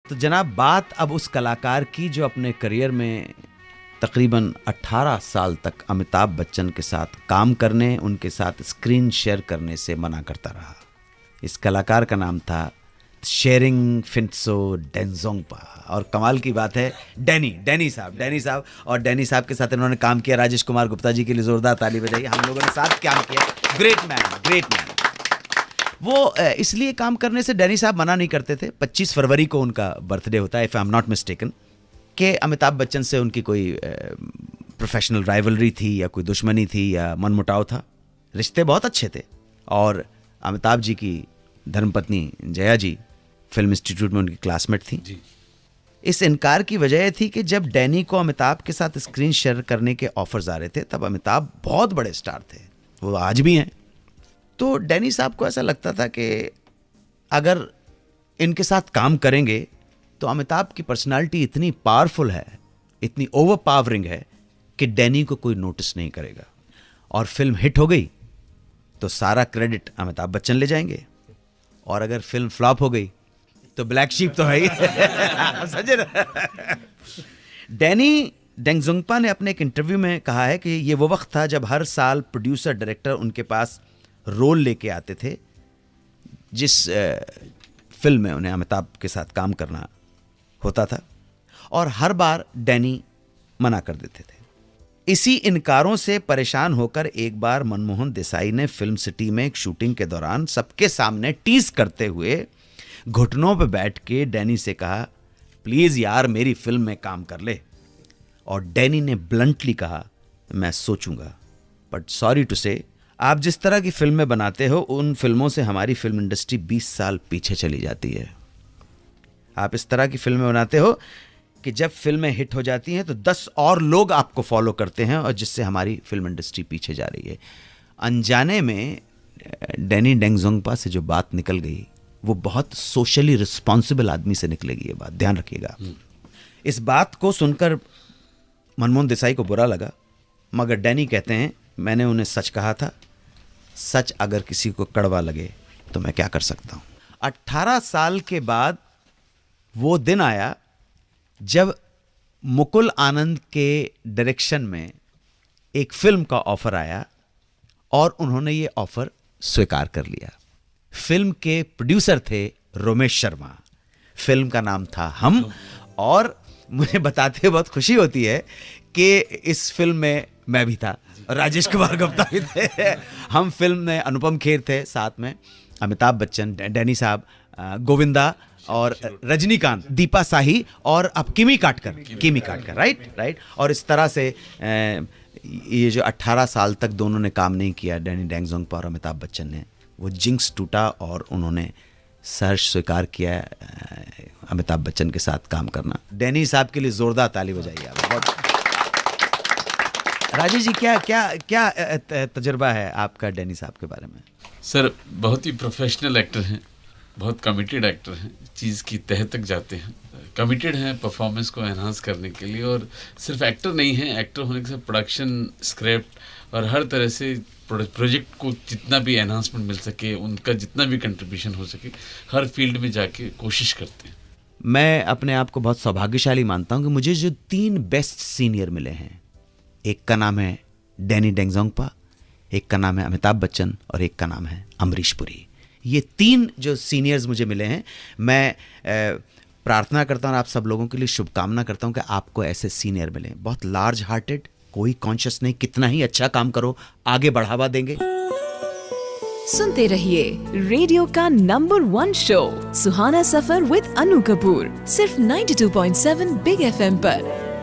तो जनाब, बात अब उस कलाकार की जो अपने करियर में तकरीबन 18 साल तक अमिताभ बच्चन के साथ काम करने, उनके साथ स्क्रीन शेयर करने से मना करता रहा। इस कलाकार का नाम था शेरिंग फिंटसो डेंजोंगपा। और कमाल की बात है, डैनी साहब और डैनी साहब के साथ इन्होंने काम किया। राजेश कुमार गुप्ता जी के लिए जोरदार ताली बजाइए। हम लोगों ने साथ काम किया। Great man. वो इसलिए काम करने से डैनी साहब मना नहीं करते थे। 25 फरवरी को उनका बर्थडे होता है, if I am not mistaken, कि अमिताभ बच्चन से उनकी कोई प्रोफेशनल राइवलरी थी या कोई दुश्मनी थी या मनमुटाव था। रिश्ते बहुत अच्छे थे। और अमिताभ जी की धर्मपत्नी जया जी फिल्म इंस्टीट्यूट में उनकी क्लासमेट थी जी। इस इनकार की वजह थी कि जब डैनी को अमिताभ के साथ स्क्रीन शेयर करने के ऑफर्स आ रहे थे, तब अमिताभ बहुत बड़े स्टार थे, वो आज भी हैं। तो डैनी साहब को ऐसा लगता था कि अगर इनके साथ काम करेंगे तो अमिताभ की पर्सनालिटी इतनी पावरफुल है, इतनी ओवर पावरिंग है कि डैनी को कोई नोटिस नहीं करेगा। और फिल्म हिट हो गई तो सारा क्रेडिट अमिताभ बच्चन ले जाएंगे, और अगर फिल्म फ्लॉप हो गई तो ब्लैक शीप तो है ही। समझे ना? डैनी डेंगजोंगपा ने अपने एक इंटरव्यू में कहा है कि ये वो वक्त था जब हर साल प्रोड्यूसर डायरेक्टर उनके पास रोल लेके आते थे जिस फिल्म में उन्हें अमिताभ के साथ काम करना होता था, और हर बार डैनी मना कर देते थे। इसी इनकारों से परेशान होकर एक बार मनमोहन देसाई ने फिल्म सिटी में एक शूटिंग के दौरान सबके सामने टीज करते हुए घुटनों पर बैठ के डैनी से कहा, प्लीज यार मेरी फिल्म में काम कर ले। और डैनी ने ब्लंटली कहा, मैं सोचूंगा, बट सॉरी टू से, आप जिस तरह की फिल्में बनाते हो उन फिल्मों से हमारी फिल्म इंडस्ट्री 20 साल पीछे चली जाती है। आप इस तरह की फिल्में बनाते हो कि जब फिल्में हिट हो जाती हैं तो 10 और लोग आपको फॉलो करते हैं, और जिससे हमारी फिल्म इंडस्ट्री पीछे जा रही है। अनजाने में डैनी डेंगजोंगपा से जो बात निकल गई वो बहुत सोशली रिस्पॉन्सिबल आदमी से निकलेगी, ये बात ध्यान रखिएगा। इस बात को सुनकर मनमोहन देसाई को बुरा लगा, मगर डैनी कहते हैं, मैंने उन्हें सच कहा था, सच अगर किसी को कड़वा लगे तो मैं क्या कर सकता हूं। 18 साल के बाद वो दिन आया जब मुकुल आनंद के डायरेक्शन में एक फिल्म का ऑफर आया, और उन्होंने ये ऑफर स्वीकार कर लिया। फिल्म के प्रोड्यूसर थे रोमेश शर्मा। फिल्म का नाम था हम, और मुझे बताते हुए बहुत खुशी होती है कि इस फिल्म में मैं भी था, राजेश कुमार गुप्ता भी थे। हम फिल्म में अनुपम खेर थे, साथ में अमिताभ बच्चन, डैनी साहब, गोविंदा और रजनीकांत, दीपा साही और अब किमी काटकर, राइट। और इस तरह से ये जो 18 साल तक दोनों ने काम नहीं किया, डैनी डेंगजोंगपा और अमिताभ बच्चन ने, वो जिंक्स टूटा और उन्होंने सहर्ष स्वीकार किया अमिताभ बच्चन के साथ काम करना। डैनी साहब के लिए जोरदार ताली बजाइए आप। बहुत राजेश जी, क्या तजुर्बा है आपका डैनी साहब के बारे में? सर, बहुत ही प्रोफेशनल एक्टर हैं, बहुत कमिटेड एक्टर हैं, चीज़ की तह तक जाते हैं, कमिटेड हैं परफॉर्मेंस को एनहांस करने के लिए। और सिर्फ एक्टर नहीं हैं, एक्टर होने के साथ प्रोडक्शन, स्क्रिप्ट और हर तरह से प्रोजेक्ट को जितना भी एनहांसमेंट मिल सके, उनका जितना भी कंट्रीब्यूशन हो सके, हर फील्ड में जाके कोशिश करते हैं। मैं अपने आप को बहुत सौभाग्यशाली मानता हूं कि मुझे जो 3 बेस्ट सीनियर मिले हैं, एक का नाम है डैनी डेंगजोंगपा, एक का नाम है अमिताभ बच्चन और एक का नाम है अमरीश पुरी। ये 3 जो सीनियर्स मुझे मिले हैं, मैं प्रार्थना करता हूँ, आप सब लोगों के लिए शुभकामना करता हूँ कि आपको ऐसे सीनियर मिले। बहुत लार्ज हार्टेड, कोई कॉन्शियस नहीं, कितना ही अच्छा काम करो आगे बढ़ावा देंगे। सुनते रहिए रेडियो का number 1 show Suhana Safar with Anu Kapoor, सिर्फ 92.7 बिग FM पर।